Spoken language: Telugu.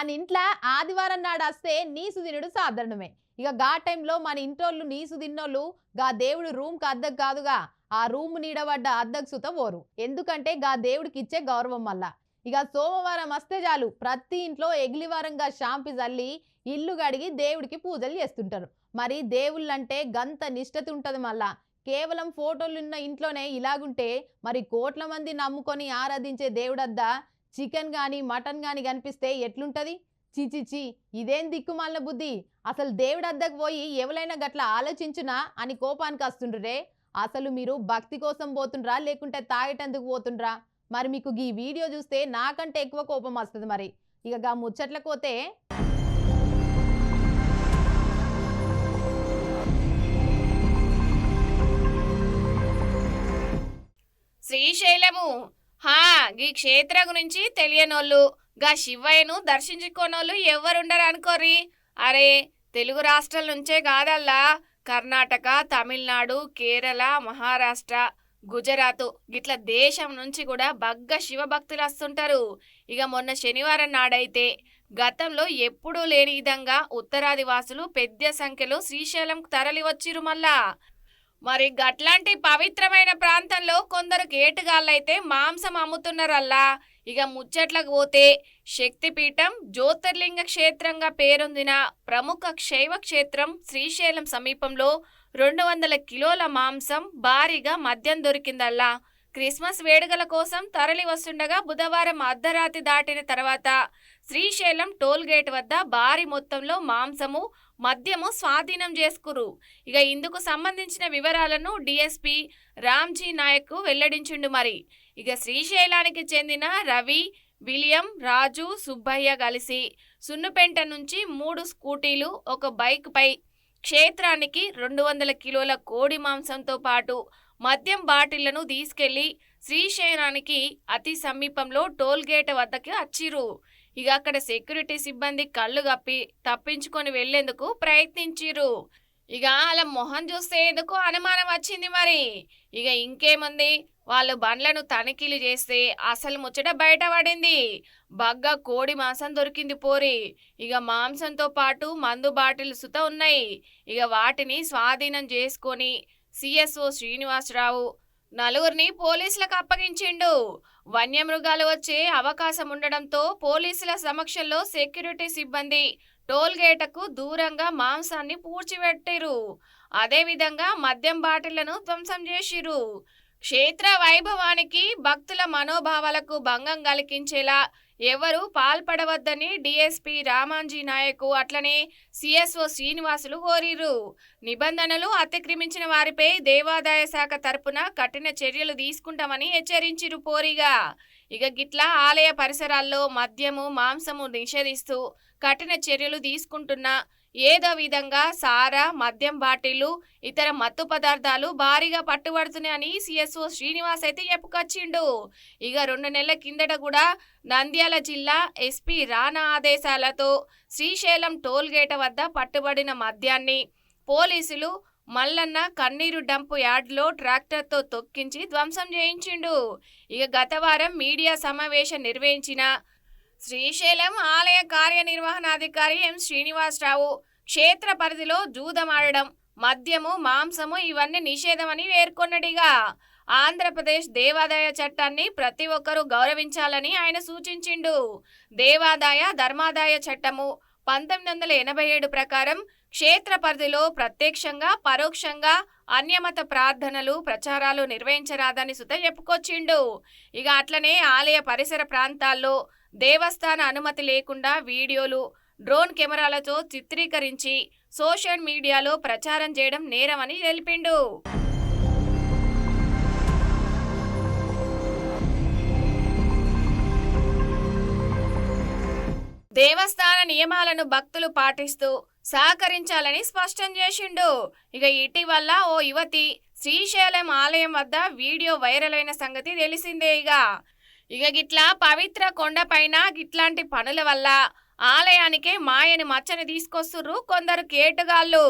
మన ఇంట్లో ఆదివారం నాడు వస్తే నీసు తినుడు సాధారణమే. ఇక గా టైంలో మన ఇంటోళ్ళు నీసు తిన్నోళ్ళు గా దేవుడు రూమ్కి అద్దెకు కాదుగా, ఆ రూమ్ నీడబడ్డ అద్దెకు సుత పోరు. ఎందుకంటే గా దేవుడికి ఇచ్చే గౌరవం వల్ల. ఇక సోమవారం వస్తే చాలు ప్రతి ఇంట్లో ఎగిలివారంగా షాంపి జల్లి ఇల్లు గడిగి దేవుడికి పూజలు చేస్తుంటారు. మరి దేవుళ్ళంటే గంత నిష్ఠత ఉంటది. మళ్ళా కేవలం ఫోటోలున్న ఇంట్లోనే ఇలాగుంటే మరి కోట్ల మంది నమ్ముకొని ఆరాధించే దేవుడద్దా చికెన్ గాని మటన్ గాని కనిపిస్తే ఎట్లుంటది? చిచిచి, ఇదేం దిక్కుమాలిన బుద్ధి! అసలు దేవుడద్దకు పోయి ఎవరైనా గట్ల ఆలోచించునా అని కోపానికి వస్తుండ్రే. అసలు మీరు భక్తి కోసం పోతుండ్రా లేకుంటే తాగేటందుకు పోతుండ్రా? మరి మీకు ఈ వీడియో చూస్తే నాకంటే ఎక్కువ కోపం వస్తుంది. మరి ఇక గా ముచ్చట్లకు పోతే శ్రీశైలము గీ క్షేత్ర గురించి తెలియనోళ్ళు, గా శివయ్యను దర్శించుకోనోళ్ళు ఎవరుండరు అనుకోర్రి. అరే, తెలుగు రాష్ట్రాల నుంచే కాదల్లా, కర్ణాటక, తమిళనాడు, కేరళ, మహారాష్ట్ర, గుజరాత్ గిట్ల దేశం నుంచి కూడా బగ్గ శివభక్తులు వస్తుంటారు. ఇక మొన్న శనివారం నాడైతే గతంలో ఎప్పుడూ లేని విధంగా ఉత్తరాది వాసులు పెద్ద సంఖ్యలో శ్రీశైలంకు తరలి వచ్చిరు. మళ్ళా మరి గట్లాంటి పవిత్రమైన ప్రాంతంలో కొందరు కేటుగాళ్ళైతే మాంసం అమ్ముతున్నారల్లా. ఇక ముచ్చట్లకు పోతే శక్తిపీఠం, జ్యోతిర్లింగ క్షేత్రంగా పేరొందిన ప్రముఖ శైవ క్షేత్రం శ్రీశైలం సమీపంలో 200 కిలోల మాంసం భారీగా మద్యం దొరికిందల్లా. క్రిస్మస్ వేడుకల కోసం తరలి వస్తుండగా బుధవారం అర్ధరాత్రి దాటిన తర్వాత శ్రీశైలం టోల్ గేట్ వద్ద భారీ మొత్తంలో మాంసము, మద్యము స్వాధీనం చేసుకురు. ఇక ఇందుకు సంబంధించిన వివరాలను డిఎస్పీ రామ్జీ నాయక్ వెల్లడించిండు. మరి ఇక శ్రీశైలానికి చెందిన రవి, విలియం, రాజు, సుబ్బయ్య కలిసి సున్నుపెంట నుంచి 3 స్కూటీలు, ఒక బైక్ పై క్షేత్రానికి 200 కిలోల కోడి మాంసంతో పాటు మద్యం బాటిళ్లను తీసుకెళ్లి శ్రీశైలానికి అతి సమీపంలో టోల్ గేట్ వద్దకి వచ్చిరు. ఇక అక్కడ సెక్యూరిటీ సిబ్బంది కళ్ళు గప్పి తప్పించుకొని వెళ్లేందుకు ప్రయత్నించిరు. ఇక అలా మొహం చూస్తే ఎందుకు అనుమానం వచ్చింది. మరి ఇక ఇంకేముంది, వాళ్ళు బండ్లను తనిఖీలు చేస్తే అసలు ముచ్చట బయటపడింది. బగ్గ కోడి మాంసం దొరికింది పోరి. ఇక మాంసంతో పాటు మందు బాటిల్ సుత ఉన్నాయి. ఇక వాటిని స్వాధీనం చేసుకొని సిఎస్ఓ శ్రీనివాసరావు నలుగురిని పోలీసులకు అప్పగించిండు. వన్యమృగాలు వచ్చే అవకాశం ఉండడంతో పోలీసుల సమక్షంలో సెక్యూరిటీ సిబ్బంది టోల్ గేట్కు దూరంగా మాంసాన్ని పూడ్చిపెట్టిరు. అదేవిధంగా మద్యం బాటిళ్లను ధ్వంసం చేసిరు. క్షేత్ర వైభవానికి, భక్తుల మనోభావాలకు భంగం కలిగించేలా ఎవరు పాల్పడవద్దని డిఎస్పీ రామాంజీ నాయక్ అట్లనే సిఎస్ఓ శ్రీనివాసులు కోరిరు. నిబంధనలు అతిక్రమించిన వారిపై దేవాదాయ శాఖ తరపున కఠిన చర్యలు తీసుకుంటామని హెచ్చరించిరు పోరిగా. ఇక గిట్లా ఆలయ పరిసరాల్లో మద్యము, మాంసము నిషేధిస్తూ కఠిన చర్యలు తీసుకుంటున్నా ఏదో విధంగా సారా, మద్యం బాటిళ్లు, ఇతర మత్తు పదార్థాలు భారీగా పట్టుబడుతున్నాయని సిఎస్ఓ శ్రీనివాస్ అయితే చెప్పుకొచ్చిండు. ఇక 2 నెలల కిందట కూడా నంద్యాల జిల్లా ఎస్పీ రాణా ఆదేశాలతో శ్రీశైలం టోల్ గేట్ వద్ద పట్టుబడిన మద్యాన్ని పోలీసులు మల్లన్న కన్నీరు డంపు యార్డ్లో ట్రాక్టర్తో తొక్కించి ధ్వంసం చేయించిండు. ఇక గత వారం మీడియా సమావేశం నిర్వహించిన శ్రీశైలం ఆలయ కార్యనిర్వహణాధికారి ఎం శ్రీనివాసరావు క్షేత్ర పరిధిలో జూదమాడడం, మద్యము, మాంసము ఇవన్నీ నిషేధమని పేర్కొన్నడిగా ఆంధ్రప్రదేశ్ దేవాదాయ చట్టాన్ని ప్రతి ఒక్కరూ గౌరవించాలని ఆయన సూచించిండు. దేవాదాయ ధర్మాదాయ చట్టము 1987 ప్రకారం క్షేత్ర పరిధిలో ప్రత్యక్షంగా, పరోక్షంగా అన్యమత ప్రార్థనలు, ప్రచారాలు నిర్వహించరాదని సుత చెప్పుకొచ్చిండు. ఇక అట్లనే ఆలయ పరిసర ప్రాంతాల్లో దేవస్థాన అనుమతి లేకుండా వీడియోలు, డ్రోన్ కెమెరాలతో చిత్రీకరించి సోషల్ మీడియాలో ప్రచారం చేయడం నేరమని తెలిపిండు. దేవస్థాన నియమాలను భక్తులు పాటిస్తూ సహకరించాలని స్పష్టం చేసిండు. ఇక ఇటీవల ఓ యువతి శ్రీశైలం ఆలయం వద్ద వీడియో వైరల్ అయిన సంగతి తెలిసిందే. ఇక గిట్లా పవిత్ర కొండపైన గిట్లాంటి పనుల వల్ల ఆలయానికే మాయని మచ్చని తీసుకొస్తుర్రు కొందరు కేటుగాళ్ళు.